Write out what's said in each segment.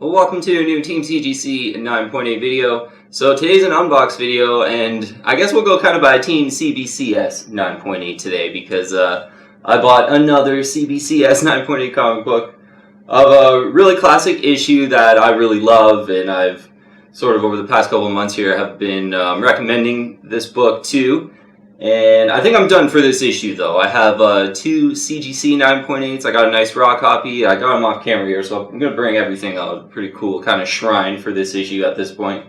Well, welcome to a new Team CGC 9.8 video. So today's an unbox video, and I guess we'll go kind of by Team CBCS 9.8 today because I bought another CBCS 9.8 comic book of a really classic issue that I really love, and I've sort of over the past couple of months here have been recommending this book too. And I think I'm done for this issue though. I have two CGC 9.8s. I got a nice raw copy. I got them off camera here, so I'm going to bring everything out. Pretty cool kind of shrine for this issue at this point.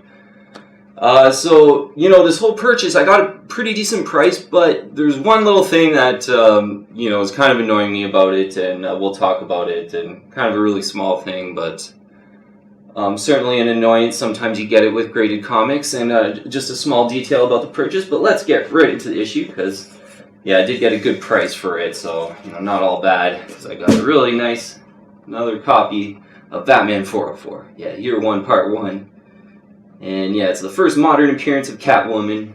So, you know, this whole purchase, I got a pretty decent price, but there's one little thing that, you know, is kind of annoying me about it, and we'll talk about it, and kind of a really small thing, but certainly an annoyance. Sometimes you get it with graded comics, and just a small detail about the purchase, but let's get right into the issue, because, yeah, I did get a good price for it, so, you know, not all bad, because I got a really nice, another copy of Batman 404. Yeah, Year 1, Part 1. And yeah, it's the first modern appearance of Catwoman,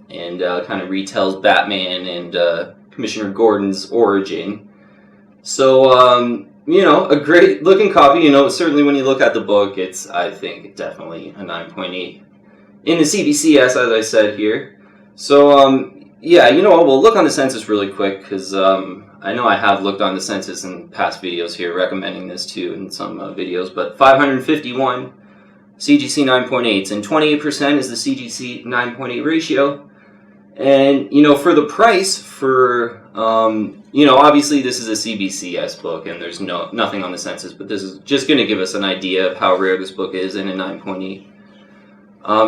and kind of retells Batman and Commissioner Gordon's origin. So, you know, a great looking copy. You know, certainly when you look at the book, it's, I think, definitely a 9.8 in the CBCS, as I said here. So, yeah, you know what, we'll look on the census really quick, because I know I have looked on the census in past videos here, recommending this too in some videos, but 551 CGC 9.8s, and 28% is the CGC 9.8 ratio. And, you know, for the price, for, you know, obviously this is a CBCS book, and there's nothing on the census, but this is just going to give us an idea of how rare this book is in a 9.8.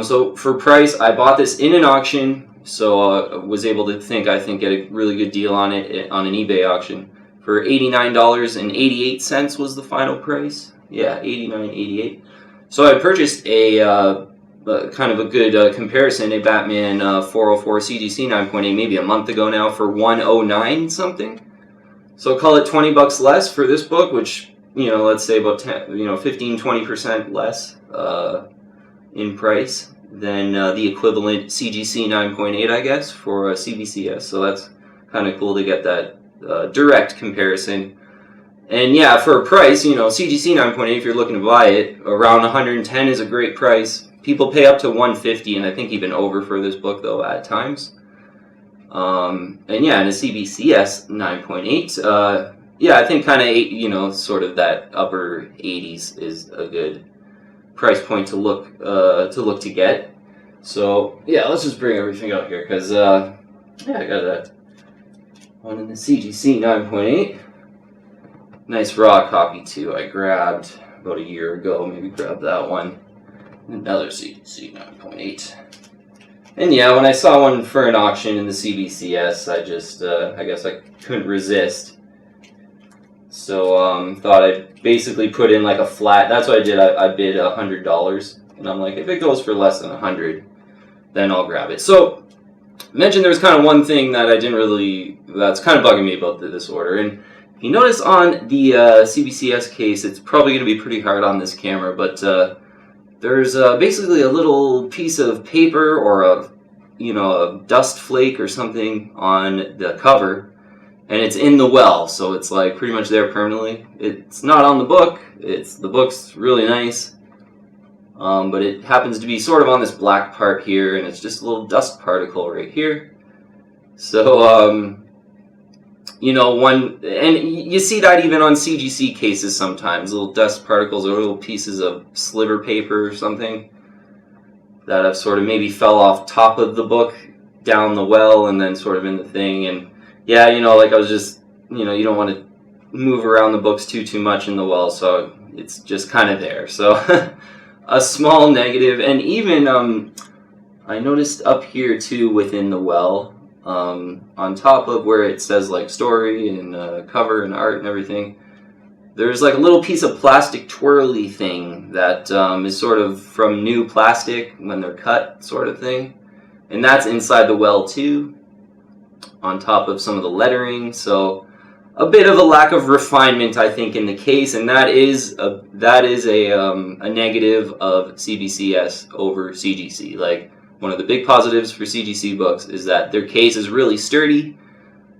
So for price, I bought this in an auction, so was able to I think get a really good deal on it on an eBay auction. For $89.88 was the final price. Yeah, $89.88. So I purchased a kind of a good comparison, a Batman 404 CGC 9.8 maybe a month ago now for $109 something. So call it $20 less for this book, which, you know, let's say about 15-20% less in price than the equivalent CGC 9.8, I guess, for CBCS. So that's kind of cool to get that direct comparison. And yeah, for a price, you know, CGC 9.8, if you're looking to buy it, around 110 is a great price. People pay up to 150, and I think even over for this book, though, at times. And yeah, in a CBCS 9.8, yeah, I think kind of, you know, sort of that upper 80s is a good price point to look to get. So yeah, let's just bring everything out here, because yeah, I got that one in the CGC 9.8. Nice raw copy too. I grabbed about a year ago, maybe grabbed that one. Another CGC 9.8. And yeah, when I saw one for an auction in the CBCS, I just, I guess I couldn't resist. So, thought I'd basically put in like a flat, that's what I did, I bid $100. And I'm like, if it goes for less than 100, then I'll grab it. So, I mentioned there was kind of one thing that I didn't really, that's kind of bugging me about this order. And you notice on the CBCS case, it's probably going to be pretty hard on this camera, but there's basically a little piece of paper or a, you know, a dust flake or something on the cover, and it's in the well, so it's like pretty much there permanently. It's not on the book. The book's really nice, but it happens to be sort of on this black part here, and it's just a little dust particle right here. So, you know, and you see that even on CGC cases sometimes, little dust particles or little pieces of sliver paper or something that have sort of maybe fell off top of the book down the well and then sort of in the thing. And yeah, you know, like I was just, you know, you don't want to move around the books too much in the well, so it's just kind of there. So a small negative. And even I noticed up here too within the well, on top of where it says like story and cover and art and everything, there's like a little piece of plastic twirly thing that is sort of from new plastic when they're cut sort of thing, and that's inside the well too, on top of some of the lettering. So a bit of a lack of refinement, I think, in the case, and that is a negative of CBCS over CGC. Like, one of the big positives for CGC books is that their case is really sturdy.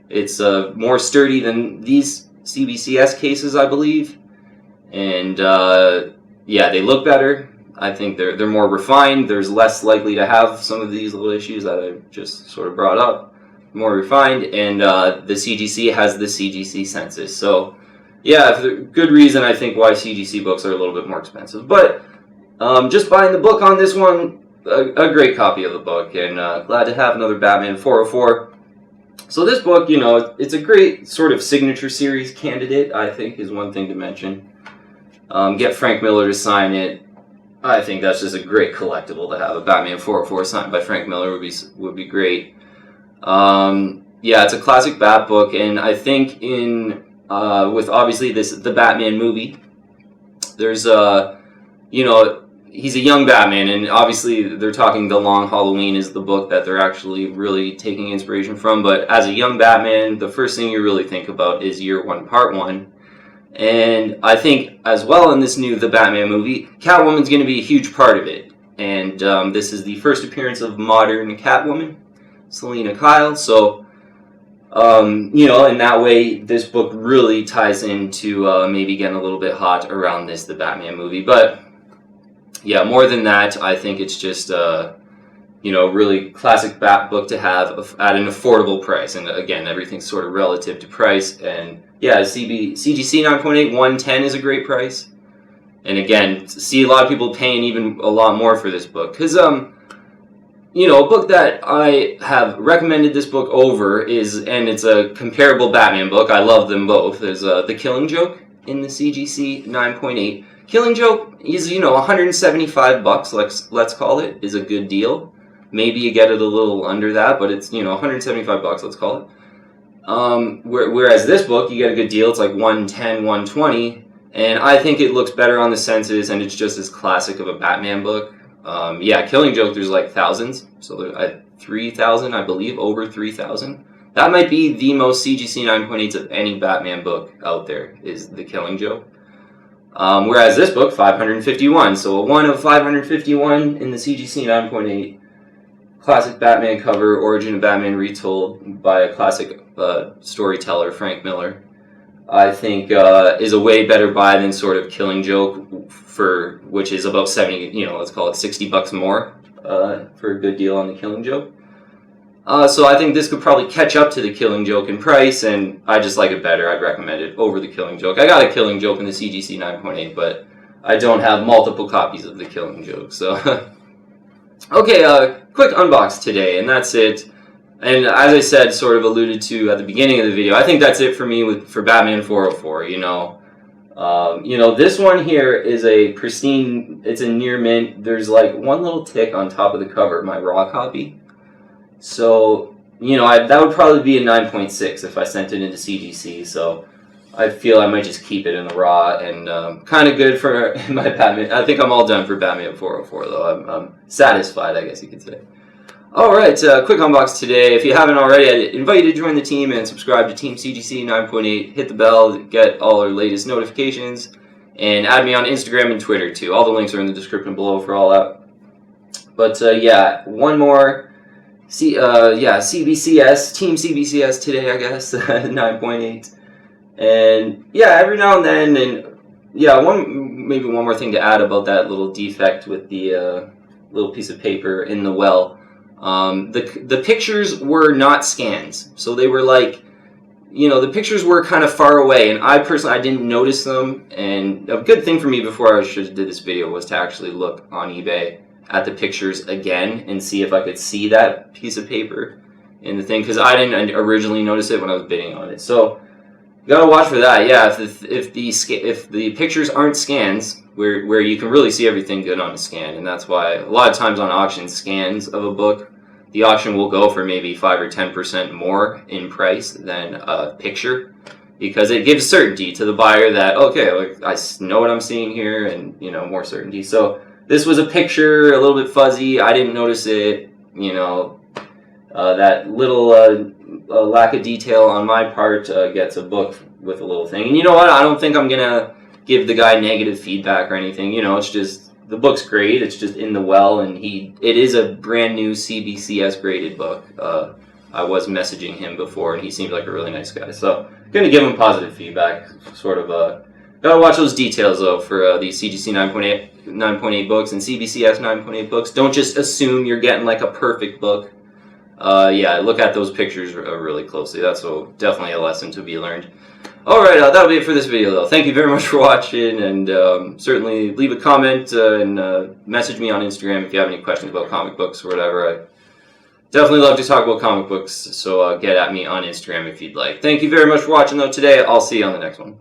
It's more sturdy than these CBCS cases, I believe. and yeah, they look better. I think they're more refined. There's less likely to have some of these little issues that I just sort of brought up. More refined, and the CGC has the CGC census. So yeah, good reason I think why CGC books are a little bit more expensive. But just buying the book on this one, a great copy of the book, and glad to have another Batman 404. So this book, you know, it's a great sort of signature series candidate, I think, is one thing to mention. Get Frank Miller to sign it. I think that's just a great collectible to have. A Batman 404 signed by Frank Miller would be great. Yeah, it's a classic Bat book, and I think with obviously the Batman movie, there's you know, he's a young Batman, and obviously they're talking The Long Halloween is the book that they're actually really taking inspiration from. But as a young Batman, the first thing you really think about is Year One, Part One. And I think as well in this the Batman movie, Catwoman's going to be a huge part of it. And this is the first appearance of modern Catwoman, Selina Kyle. So, you know, in that way, this book really ties into maybe getting a little bit hot around the Batman movie. But yeah, more than that, I think it's just you know, really classic Bat book to have at an affordable price. And again, everything's sort of relative to price. And yeah, CGC 9.8 110 is a great price. And again, see a lot of people paying even a lot more for this book because you know, a book that I have recommended this book over and it's a comparable Batman book. I love them both. There's The Killing Joke in the CGC 9.8. Killing Joke is, you know, $175, let's call it, is a good deal. Maybe you get it a little under that, but it's, you know, $175, let's call it. Whereas this book, you get a good deal. It's like $110, $120, and I think it looks better on the census, and it's just as classic of a Batman book. Yeah, Killing Joke, there's like thousands, so 3,000, I believe, over 3,000. That might be the most CGC 9.8s of any Batman book out there, is The Killing Joke. Whereas this book, 551, so a 1 of 551 in the CGC 9.8. Classic Batman cover, Origin of Batman retold by a classic storyteller, Frank Miller. I think is a way better buy than sort of Killing Joke, which is about 70, you know, let's call it $60 more for a good deal on the Killing Joke. So I think this could probably catch up to the Killing Joke in price, and I just like it better. I'd recommend it over the Killing Joke. I got a Killing Joke in the CGC 9.8, but I don't have multiple copies of the Killing Joke. So, okay, quick unbox today, and that's it. And as I said, sort of alluded to at the beginning of the video, I think that's it for me for Batman 404. You know, this one here is a pristine. It's a near mint. There's like one little tick on top of the cover, my raw copy. So, you know, that would probably be a 9.6 if I sent it into CGC. So, I feel I might just keep it in the raw, and kind of good for my Batman. I think I'm all done for Batman 404, though. I'm satisfied, I guess you could say. Alright, quick unbox today. If you haven't already, I invite you to join the team and subscribe to Team CGC 9.8. Hit the bell, get all our latest notifications, and add me on Instagram and Twitter, too. All the links are in the description below for all that. But, yeah, one more. CBCS, Team CBCS today, I guess, 9.8. And yeah, every now and then, and yeah, maybe one more thing to add about that little defect with the little piece of paper in the well. The pictures were not scans, so they were like, you know, the pictures were kind of far away, and I didn't notice them. And a good thing for me before I should have did this video was to actually look on eBay at the pictures again and see if I could see that piece of paper in the thing, because I didn't originally notice it when I was bidding on it. So you gotta watch for that. Yeah, if the pictures aren't scans, where you can really see everything good on a scan, and that's why a lot of times on auction scans of a book, the auction will go for maybe 5 or 10% more in price than a picture, because it gives certainty to the buyer that, okay, like, I know what I'm seeing here, and, you know, more certainty. So this was a picture, a little bit fuzzy. I didn't notice it, you know, that little lack of detail on my part gets a book with a little thing. And you know what? I don't think I'm going to give the guy negative feedback or anything. You know, it's just, the book's great. It's just in the well, and it is a brand new CBCS graded book. I was messaging him before, and he seemed like a really nice guy. So I'm going to give him positive feedback, sort of Gotta watch those details though for these CGC 9.8 books and CBCS 9.8 books. Don't just assume you're getting like a perfect book. Yeah, look at those pictures really closely. That's definitely a lesson to be learned. Alright, that'll be it for this video though. Thank you very much for watching, and certainly leave a comment and message me on Instagram if you have any questions about comic books or whatever. I definitely love to talk about comic books, so get at me on Instagram if you'd like. Thank you very much for watching though today. I'll see you on the next one.